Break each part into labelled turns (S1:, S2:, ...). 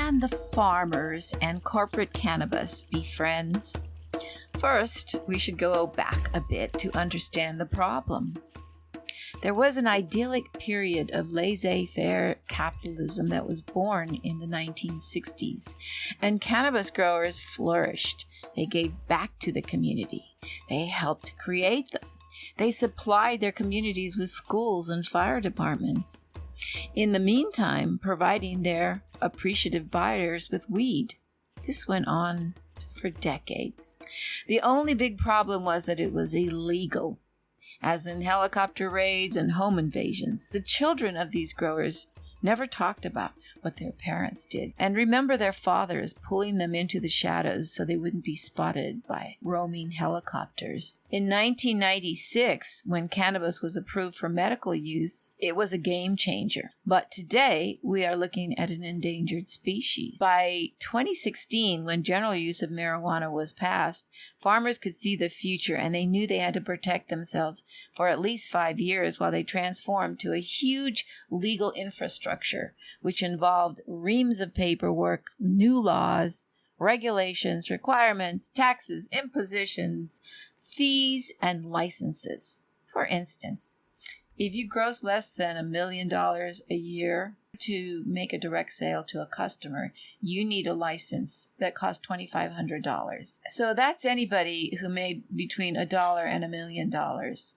S1: Can the farmers and corporate cannabis be friends? First, we should go back a bit to understand the problem. There was an idyllic period of laissez-faire capitalism that was born in the 1960s, and cannabis growers flourished. They gave back to the community. They helped create them. They supplied their communities with schools and fire departments. In the meantime, providing their appreciative buyers with weed. This went on for decades. The only big problem was that it was illegal, as in helicopter raids and home invasions. The children of these growers never talked about what their parents did, and remember their fathers pulling them into the shadows so they wouldn't be spotted by roaming helicopters. In 1996, when cannabis was approved for medical use, it was a game changer. But today, we are looking at an endangered species. By 2016, when general use of marijuana was passed, farmers could see the future, and they knew they had to protect themselves for at least 5 years while they transformed to a huge legal infrastructure, which involved reams of paperwork, new laws, regulations, requirements, taxes, impositions, fees, and licenses. For instance, if you gross less than $1 million a year to make a direct sale to a customer, you need a license that costs $2,500. So that's anybody who made between $1 and $1 million.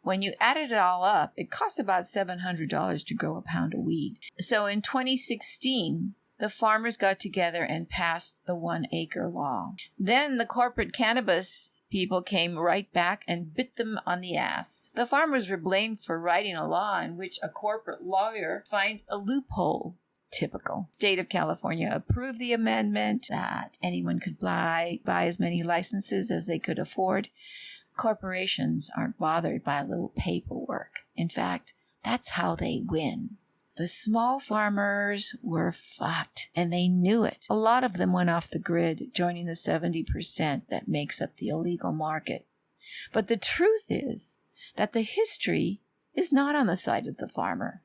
S1: When you added it all up, it costs about $700 to grow a pound of weed. So in 2016, the farmers got together and passed the 1 acre law. Then the corporate cannabis people came right back and bit them on the ass. The farmers were blamed for writing a law in which a corporate lawyer found a loophole. Typical. State of California approved the amendment that anyone could buy as many licenses as they could afford. Corporations aren't bothered by a little paperwork. In fact, that's how they win. The small farmers were fucked, and they knew it. A lot of them went off the grid, joining the 70% that makes up the illegal market. But the truth is that the history is not on the side of the farmer,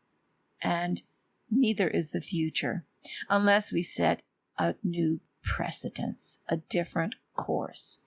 S1: and neither is the future, unless we set a new precedence, a different course.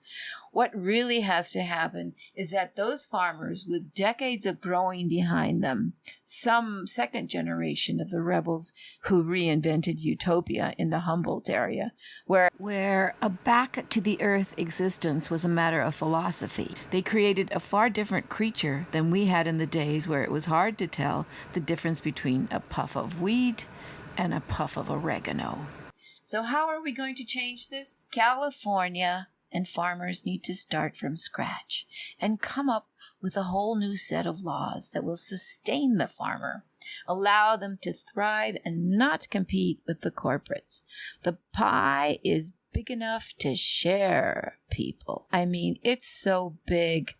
S1: What really has to happen is that those farmers with decades of growing behind them, some second generation of the rebels who reinvented utopia in the Humboldt area, where a back to the earth existence was a matter of philosophy, they created a far different creature than we had in the days where it was hard to tell the difference between a puff of weed and a puff of oregano. So how are we going to change this? California and farmers need to start from scratch and come up with a whole new set of laws that will sustain the farmer, allow them to thrive and not compete with the corporates. The pie is big enough to share, people. I mean, it's so big,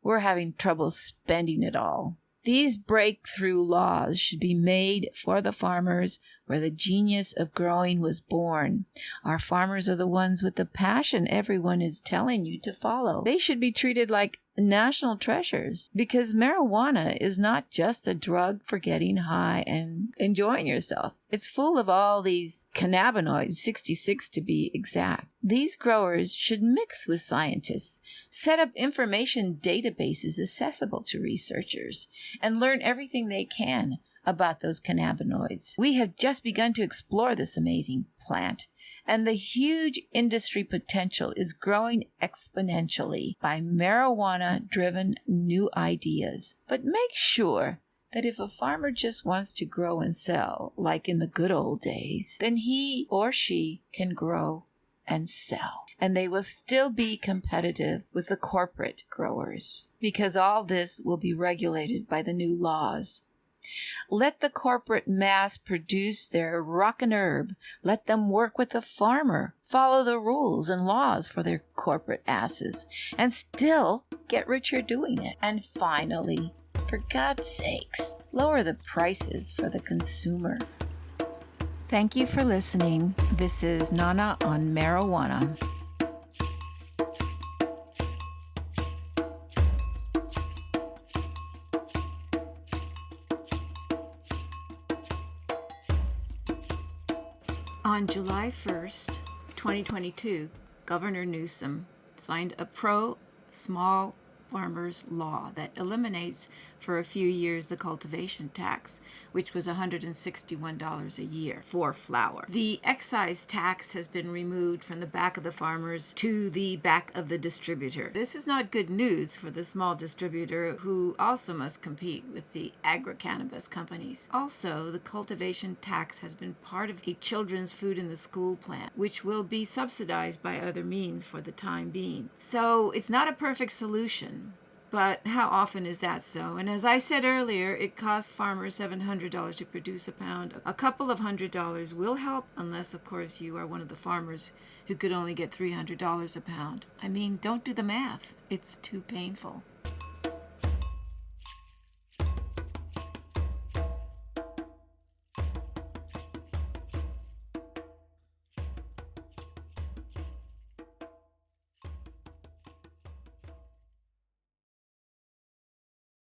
S1: we're having trouble spending it all. These breakthrough laws should be made for the farmers where the genius of growing was born. Our farmers are the ones with the passion everyone is telling you to follow. They should be treated like national treasures because marijuana is not just a drug for getting high and enjoying yourself. It's full of all these cannabinoids, 66 to be exact. These growers should mix with scientists, set up information databases accessible to researchers, and learn everything they can about those cannabinoids. We have just begun to explore this amazing plant, and the huge industry potential is growing exponentially by marijuana-driven new ideas. But make sure that if a farmer just wants to grow and sell, like in the good old days, then he or she can grow and sell. And they will still be competitive with the corporate growers, because all this will be regulated by the new laws. Let the corporate mass produce their rockin' herb. Let them work with the farmer, follow the rules and laws for their corporate asses, and still get richer doing it. And finally, for God's sakes, lower the prices for the consumer. Thank you for listening. This is Nana on marijuana. On July 1st, 2022, Governor Newsom signed a pro-small farmers law that eliminates for a few years the cultivation tax, which was $161 a year for flower. The excise tax has been removed from the back of the farmers to the back of the distributor. This is not good news for the small distributor, who also must compete with the Agri-Cannabis companies. Also, the cultivation tax has been part of a children's food in the school plan, which will be subsidized by other means for the time being. So it's not a perfect solution. But how often is that so? And as I said earlier, it costs farmers $700 to produce a pound. A couple of $100s will help, unless, of course, you are one of the farmers who could only get $300 a pound. I mean, don't do the math. It's too painful.